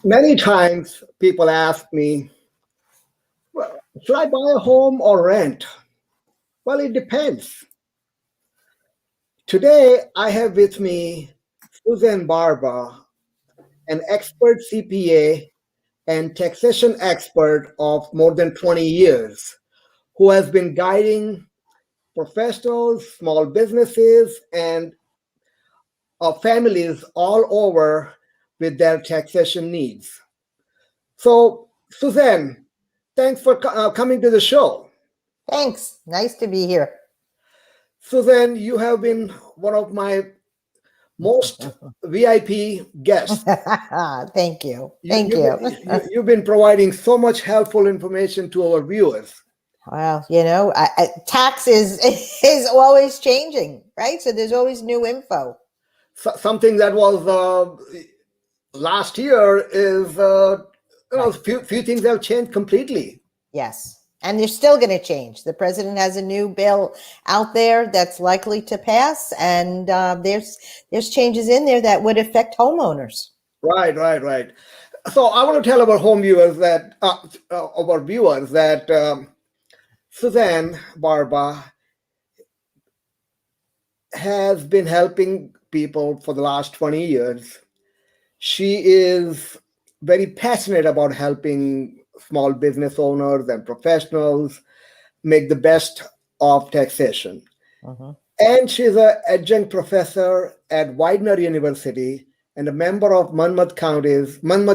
Many times people ask me, well, should I buy a home or rent? Well, it depends. Today, I have with me Suzanne Barba, an expert CPA and taxation expert of more than 20 years, who has been guiding professionals, small businesses, and families all over with their taxation needs. So, Suzanne, thanks for coming to the show. Thanks. Nice to be here. Suzanne, you have been one of my most VIP guests. Thank you. You, Thank you've, you. been, you've been providing so much helpful information to our viewers. Well, tax is always changing, right? So there's always new info. Something that was last year is, Right. few things have changed completely. Yes. And they're still going to change. The president has a new bill out there that's likely to pass, and there's changes in there that would affect homeowners. Right. So I want to tell our viewers that Suzanne Barba has been helping people for the last 20 years. She is very passionate about helping small business owners and professionals make the best of taxation. And she's an adjunct professor at Widener University and a member of Monmouth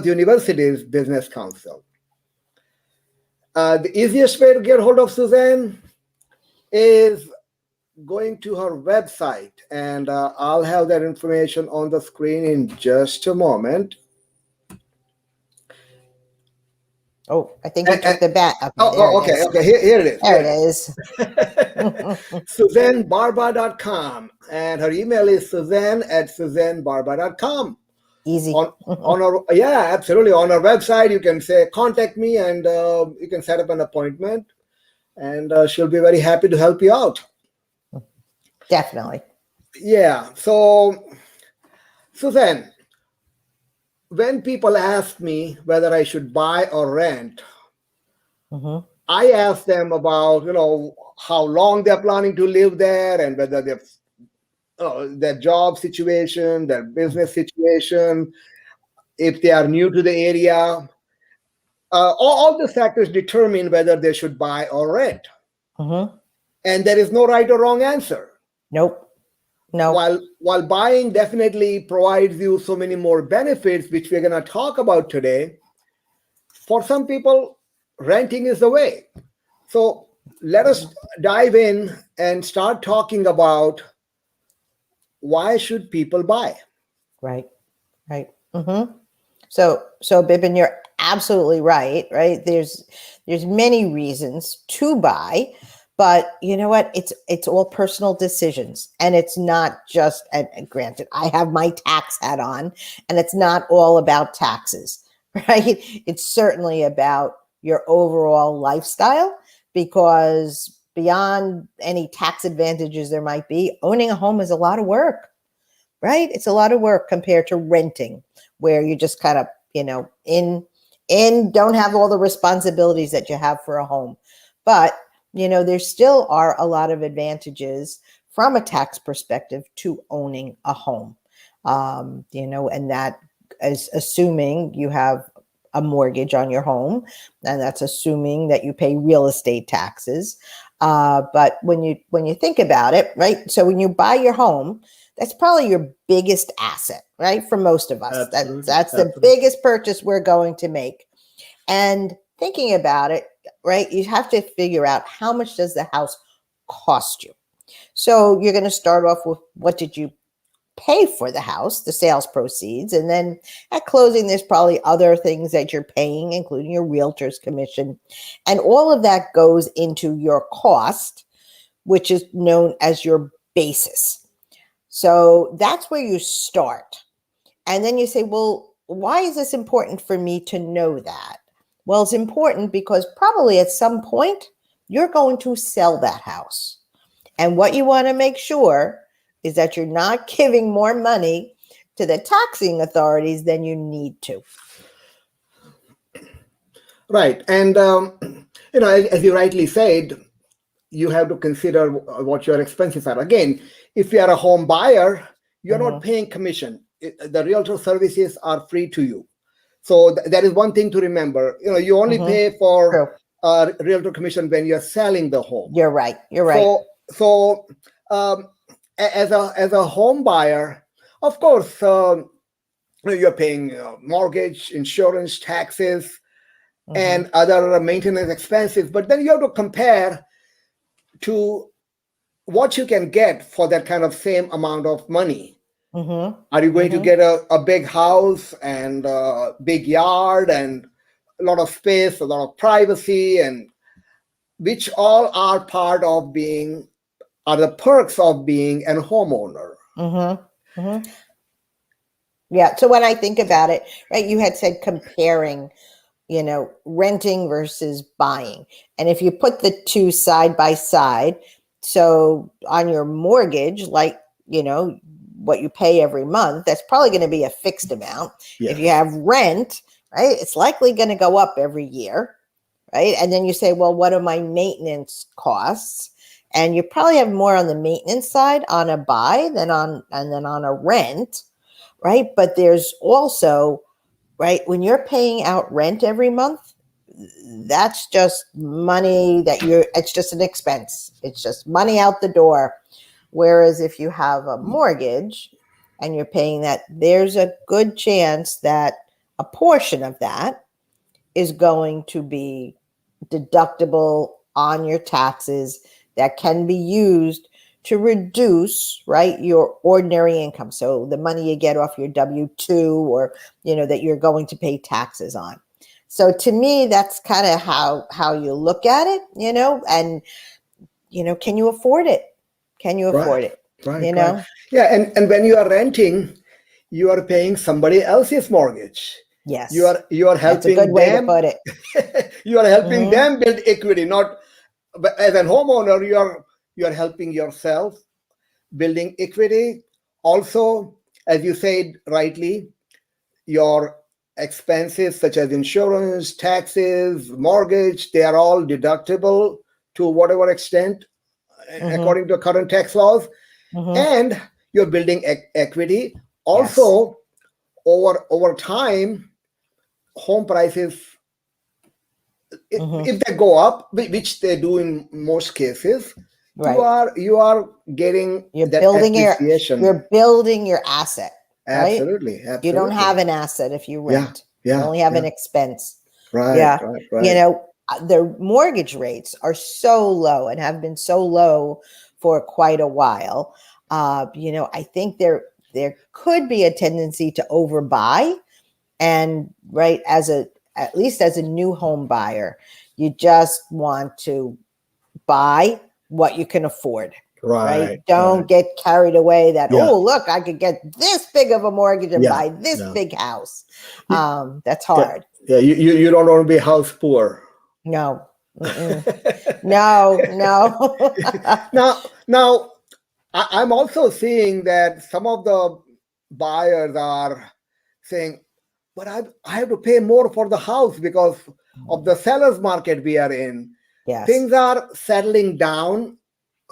University's Business Council. The easiest way to get hold of Suzanne is going to her website, and I'll have that information on the screen in just a moment. Oh, I think you took the bat. Okay. Here it is. There it is. SuzanneBarba.com, and her email is Suzanne@SuzanneBarba.com. Easy. Absolutely. On our website, you can say contact me, and you can set up an appointment, and she'll be very happy to help you out. Definitely. Yeah. So, Suzanne, when people ask me whether I should buy or rent, I ask them about, how long they're planning to live there and whether their job situation, their business situation, if they are new to the area. All the factors determine whether they should buy or rent. And there is no right or wrong answer. Nope. No. While buying definitely provides you so many more benefits, which we're going to talk about today, for some people, renting is the way. So let us dive in and start talking about why should people buy? Right. So Bipin, you're absolutely right. There's many reasons to buy. But you know what? It's all personal decisions, and it's not just. And granted, I have my tax hat on, and it's not all about taxes, right? It's certainly about your overall lifestyle, because beyond any tax advantages there might be, owning a home is a lot of work, right? It's a lot of work compared to renting, where you just kind of don't have all the responsibilities that you have for a home, but there still are a lot of advantages from a tax perspective to owning a home, and that is assuming you have a mortgage on your home, and that's assuming that you pay real estate taxes. But when you think about it, right? So when you buy your home, that's probably your biggest asset, right? For most of us, that's the biggest purchase we're going to make. And thinking about it, right, you have to figure out how much does the house cost you. So you're going to start off with what did you pay for the house, the sales proceeds, and then at closing there's probably other things that you're paying, including your realtor's commission, and all of that goes into your cost, which is known as your basis. So that's where you start. And then you say, well, why is this important for me to know that? Well, it's important because probably at some point you're going to sell that house. And what you want to make sure is that you're not giving more money to the taxing authorities than you need to. Right. And, as you rightly said, you have to consider what your expenses are. Again, if you are a home buyer, you're not paying commission. The realtor services are free to you. So that is one thing to remember. You only pay for realtor commission when you're selling the home. You're right. You're right. So as a home buyer, of course, you're paying mortgage, insurance, taxes, and other maintenance expenses. But then you have to compare to what you can get for that kind of same amount of money. Are you going to get a big house and a big yard and a lot of space, a lot of privacy, and which all are the perks of being a homeowner. Yeah. So when I think about it, right, you had said comparing, renting versus buying. And if you put the two side by side, so on your mortgage, like, what you pay every month, that's probably going to be a fixed amount. Yes. If you have rent, right, it's likely going to go up every year, right? And then you say, well, what are my maintenance costs? And you probably have more on the maintenance side on a buy than on a rent, right? But there's also, right, when you're paying out rent every month, that's just money it's just an expense. It's just money out the door. Whereas if you have a mortgage and you're paying that, there's a good chance that a portion of that is going to be deductible on your taxes that can be used to reduce, right, your ordinary income. So the money you get off your W-2 or, that you're going to pay taxes on. So to me, that's kind of how you look at it, and, can you afford it? Can you afford it? Right. Yeah. And when you are renting, you are paying somebody else's mortgage. Yes. You are helping That's a good way them. To put it. You are helping them build equity, not as a homeowner, you are helping yourself building equity. Also, as you said rightly, your expenses such as insurance, taxes, mortgage, they are all deductible to whatever extent according to current tax laws. And you're building equity. Also, over time, home prices, if they go up, which they do in most cases, right, you are getting appreciation. You're building your asset. Right? Absolutely. You don't have an asset if you rent. You only have an expense. Right. The mortgage rates are so low and have been so low for quite a while. I think there could be a tendency to overbuy, and right, at least as a new home buyer, you just want to buy what you can afford. Right. Don't get carried away that, look, I could get this big of a mortgage and buy this big house. That's hard. Yeah. You don't want to be house poor. No. No. Now, I'm also seeing that some of the buyers are saying, but I have to pay more for the house because of the seller's market we are in. Yes. Things are settling down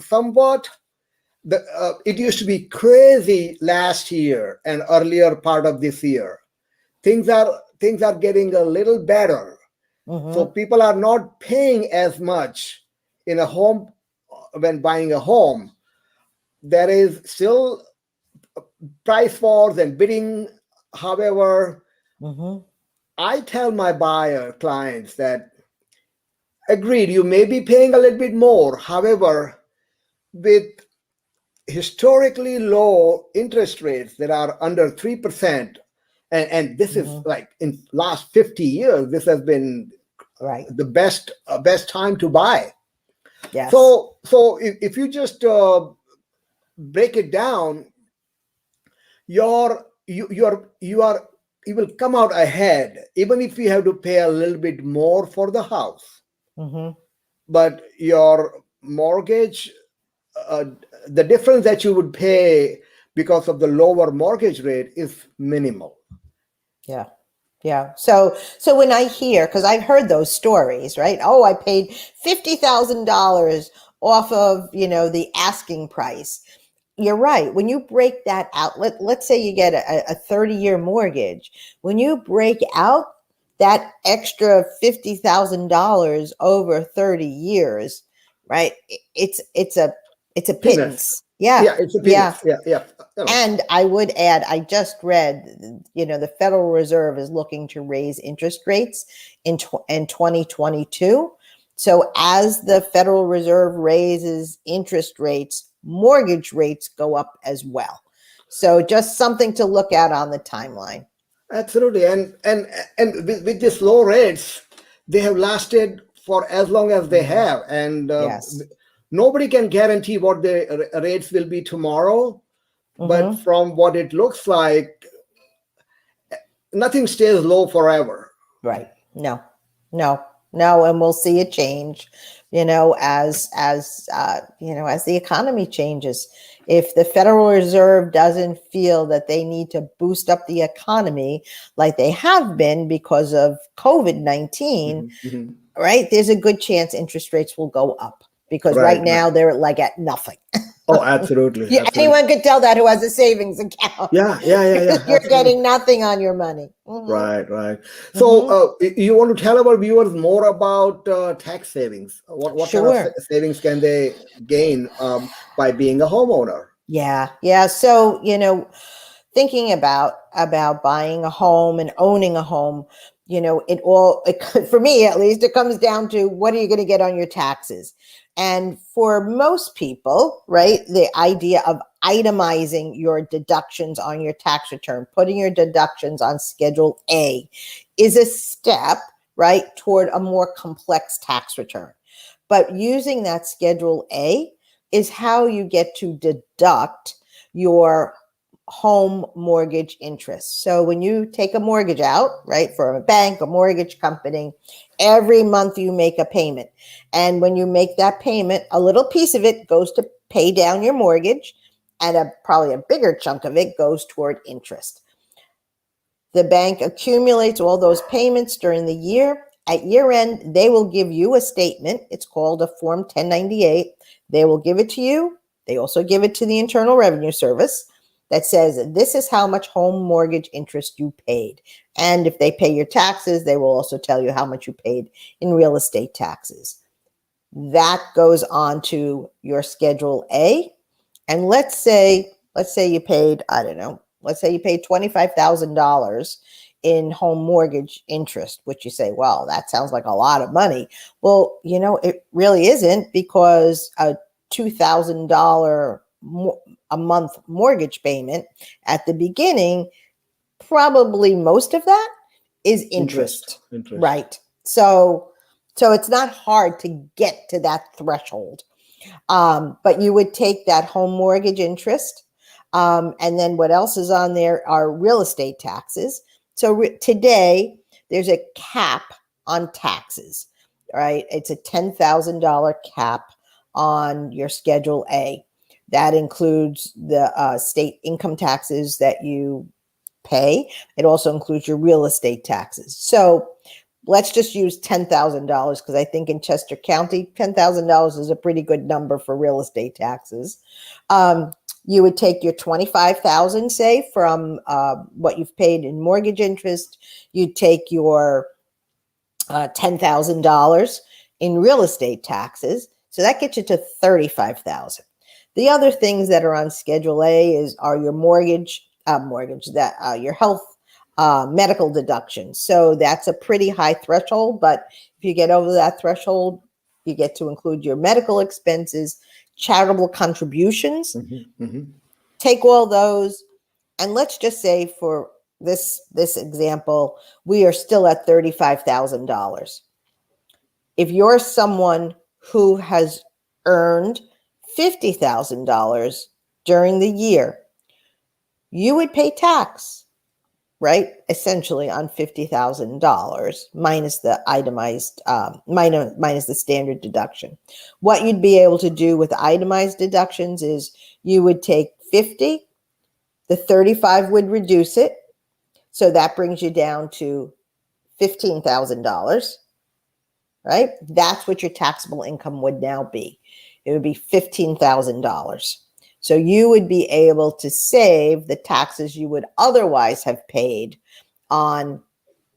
somewhat. It used to be crazy last year and earlier part of this year. Things are getting a little better. So people are not paying as much in a home when buying a home. There is still price wars and bidding. However, I tell my buyer clients that, agreed, you may be paying a little bit more. However, with historically low interest rates that are under 3%, and this is like in last 50 years, this has been the best time to buy. Yes. So if you just break it down, you will come out ahead, even if you have to pay a little bit more for the house. But your mortgage, the difference that you would pay because of the lower mortgage rate is minimal. Yeah. Yeah. So when I hear, because I've heard those stories, right? Oh, I paid $50,000 off of, the asking price. You're right. When you break that out, let's say you get a 30-year mortgage. When you break out that extra $50,000 over 30 years, right? It's a Peanuts. pittance. Yeah. Yeah, it's a Yeah. peanuts. Yeah, yeah. And I would add, I just read, the Federal Reserve is looking to raise interest rates in 2022. So as the Federal Reserve raises interest rates, mortgage rates go up as well. So just something to look at on the timeline. Absolutely. And with these low rates, they have lasted for as long as they have. And Yes. nobody can guarantee what the rates will be tomorrow. But Mm-hmm. from what it looks like, nothing stays low forever. Right. No. And we'll see a change, as the economy changes. If the Federal Reserve doesn't feel that they need to boost up the economy like they have been because of COVID-19, Mm-hmm. right? There's a good chance interest rates will go up because Right, right now they're like at nothing. Oh, absolutely. Anyone could tell that who has a savings account. Yeah. You're Absolutely. getting nothing on your money. Mm-hmm. Right. So, you want to tell our viewers more about tax savings? What kind of Sure. savings can they gain by being a homeowner? Yeah. So, thinking about buying a home and owning a home, for me at least, it comes down to what are you going to get on your taxes? And for most people, right, the idea of itemizing your deductions on your tax return, putting your deductions on Schedule A is a step, right, toward a more complex tax return. But using that Schedule A is how you get to deduct your home mortgage interest. So when you take a mortgage out, right, for a bank, a mortgage company, every month you make a payment. And when you make that payment, a little piece of it goes to pay down your mortgage, and probably a bigger chunk of it goes toward interest. The bank accumulates all those payments during the year. At year end, they will give you a statement. It's called a Form 1098. They will give it to you. They also give it to the Internal Revenue Service that says this is how much home mortgage interest you paid. And if they pay your taxes, they will also tell you how much you paid in real estate taxes. That goes on to your Schedule A. And let's say you paid, I don't know, let's say you paid $25,000 in home mortgage interest, which you say, well, that sounds like a lot of money. Well, it really isn't, because a $2,000 a month mortgage payment at the beginning, probably most of that is interest. Right? So it's not hard to get to that threshold. But you would take that home mortgage interest, and then what else is on there are real estate taxes. So today there's a cap on taxes, right? It's a $10,000 cap on your Schedule A. That includes the state income taxes that you pay. It also includes your real estate taxes. So let's just use $10,000 because I think in Chester County, $10,000 is a pretty good number for real estate taxes. You would take your $25,000, say, from what you've paid in mortgage interest. You'd take your $10,000 in real estate taxes. So that gets you to $35,000. The other things that are on Schedule A are your your health medical deductions. So that's a pretty high threshold, but if you get over that threshold, you get to include your medical expenses, charitable contributions. Take all those, and let's just say for this example, we are still at $35,000. If you're someone who has earned $50,000 during the year, you would pay tax, right? Essentially on $50,000 minus the itemized, minus the standard deduction. What you'd be able to do with itemized deductions is you would take 50, the 35 would reduce it. So that brings you down to $15,000, right? That's what your taxable income would now be. It would be $15,000. So you would be able to save the taxes you would otherwise have paid on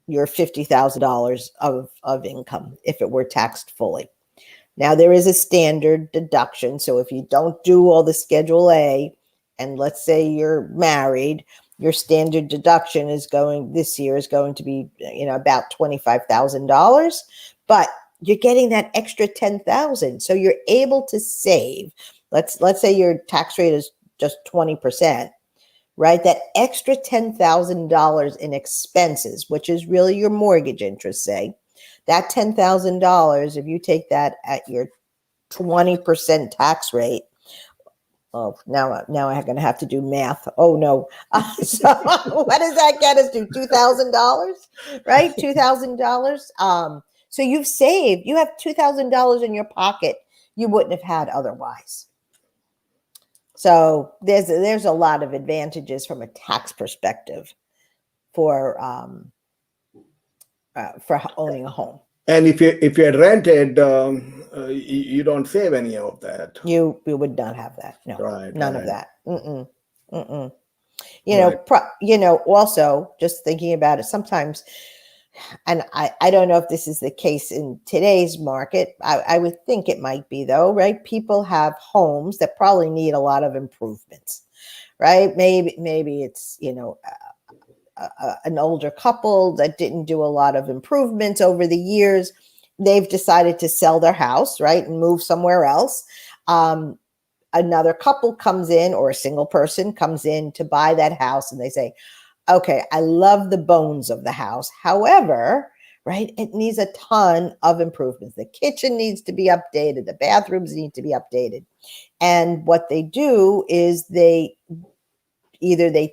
your $50,000 of income if it were taxed fully. Now, there is a standard deduction. So if you don't do all the Schedule A, and let's say you're married, your standard deduction this year is going to be, about $25,000, but you're getting that extra $10,000. So you're able to save. Let's say your tax rate is just 20%, right? That extra $10,000 in expenses, which is really your mortgage interest, say, that $10,000, if you take that at your 20% tax rate, oh, now I'm going to have to do math. Oh no. So what does that get us to? $2,000, right? $2,000. So you have $2,000 in your pocket you wouldn't have had otherwise. So there's a lot of advantages from a tax perspective for owning a home. And if you had rented, you don't save any of that. You would not have that. No, right, none right. of that. Mm-mm, mm-mm. Right. Also just thinking about it sometimes, and I don't know if this is the case in today's market. I would think it might be though, right? People have homes that probably need a lot of improvements, right? Maybe it's, an older couple that didn't do a lot of improvements over the years. They've decided to sell their house, right, and move somewhere else. Another couple comes in, or a single person comes in to buy that house, and they say, okay, I love the bones of the house. However, right, it needs a ton of improvements. The kitchen needs to be updated. The bathrooms need to be updated. And what they do is they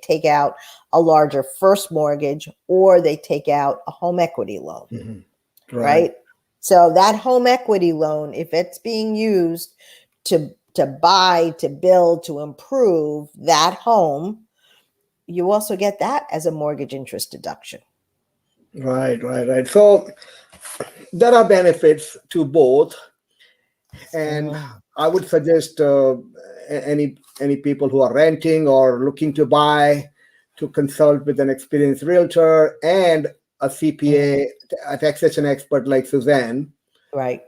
take out a larger first mortgage, or they take out a home equity loan, Mm-hmm. right? So that home equity loan, if it's being used to buy, to build, to improve that home, you also get that as a mortgage interest deduction. Right. So there are benefits to both, and I would suggest any people who are renting or looking to buy to consult with an experienced realtor and a CPA, a taxation expert like Suzanne. Right.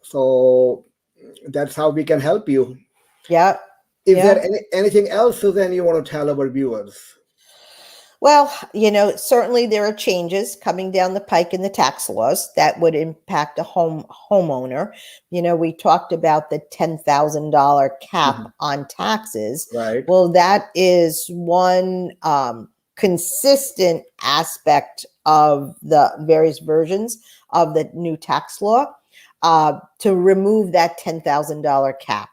So that's how we can help you. Yeah. Is there anything else, Suzanne, you want to tell our viewers? Well, certainly there are changes coming down the pike in the tax laws that would impact a homeowner. We talked about the $10,000 cap on taxes. Right. Well, that is one consistent aspect of the various versions of the new tax law to remove that $10,000 cap.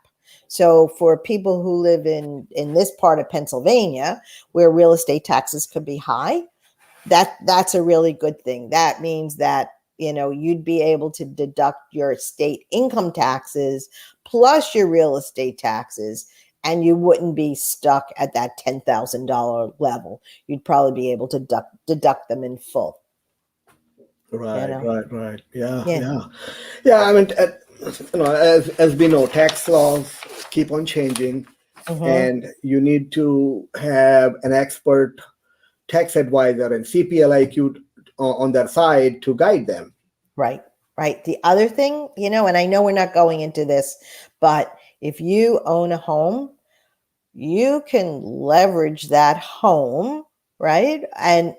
So for people who live in this part of Pennsylvania, where real estate taxes could be high, that's a really good thing. That means that, you'd be able to deduct your state income taxes plus your real estate taxes, and you wouldn't be stuck at that $10,000 level. You'd probably be able to deduct them in full. Right. Yeah. I mean, as we know, tax laws keep on changing, and you need to have an expert tax advisor and CPA like you on their side to guide them. Right. The other thing, and I know we're not going into this, but if you own a home, you can leverage that home, right? And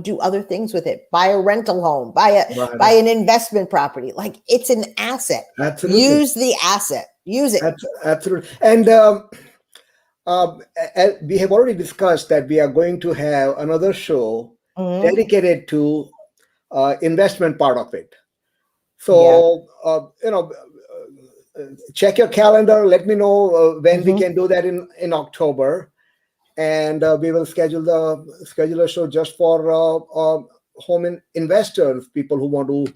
do other things with it. Buy a rental home, buy an investment property. Like, it's an asset. Absolutely. Use the asset. Use it. Absolutely. And we have already discussed that we are going to have another show dedicated to investment part of it. So, check your calendar. Let me know when we can do that in October. And we will schedule a show just for home investors, people who want to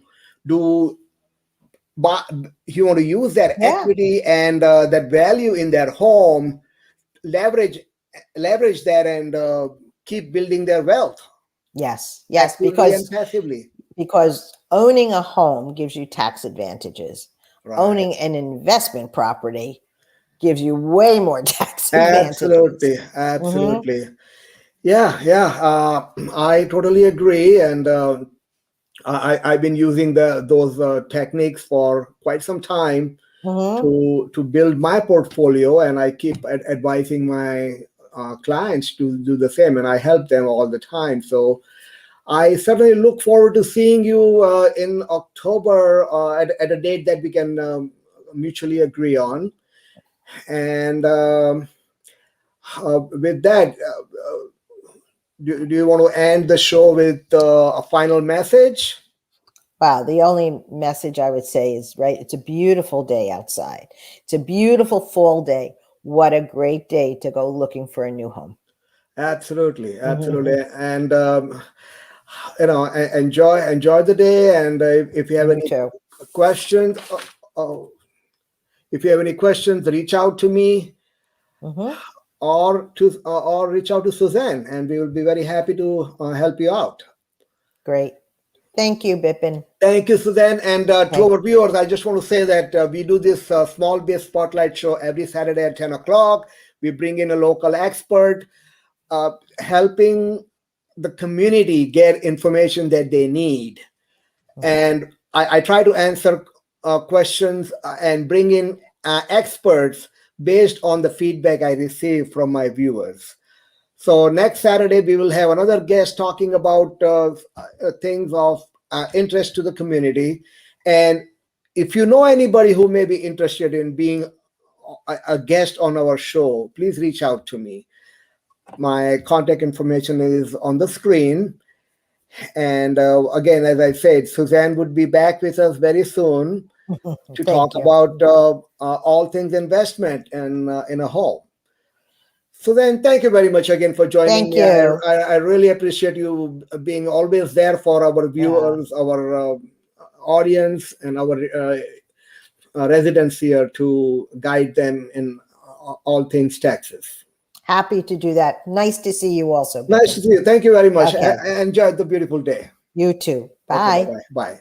use their equity and that value in their home, leverage that, and keep building their wealth. Yes, Actively and passively. because owning a home gives you tax advantages. Right. Owning an investment property gives you way more tax advantages. Absolutely. Yeah. I totally agree, and I've been using those techniques for quite some time to build my portfolio, and I keep advising my clients to do the same, and I help them all the time. So I certainly look forward to seeing you in October at a date that we can mutually agree on. And with that, do you want to end the show with a final message? Wow, the only message I would say is, right, it's a beautiful day outside. It's a beautiful fall day. What a great day to go looking for a new home. Absolutely. And enjoy the day. And if you have any questions, reach out to me or reach out to Suzanne, and we will be very happy to help you out. Great. Thank you, Bipin. Thank you, Suzanne. And to our viewers, I just want to say that we do this Small Biz Spotlight Show every Saturday at 10 o'clock. We bring in a local expert, helping the community get information that they need. And I try to answer questions and bring in experts based on the feedback I receive from my viewers. So next Saturday, we will have another guest talking about things of interest to the community. And if you know anybody who may be interested in being a guest on our show, please reach out to me. My contact information is on the screen. And again, as I said, Suzanne would be back with us very soon to talk about all things investment in a home. Suzanne, thank you very much again for joining me. I really appreciate you being always there for our viewers, our audience, and our residents here to guide them in all things taxes. Happy to do that. Nice to see you also. Nice to see you. Thank you very much. Enjoy the beautiful day. You too. Bye. Okay, bye.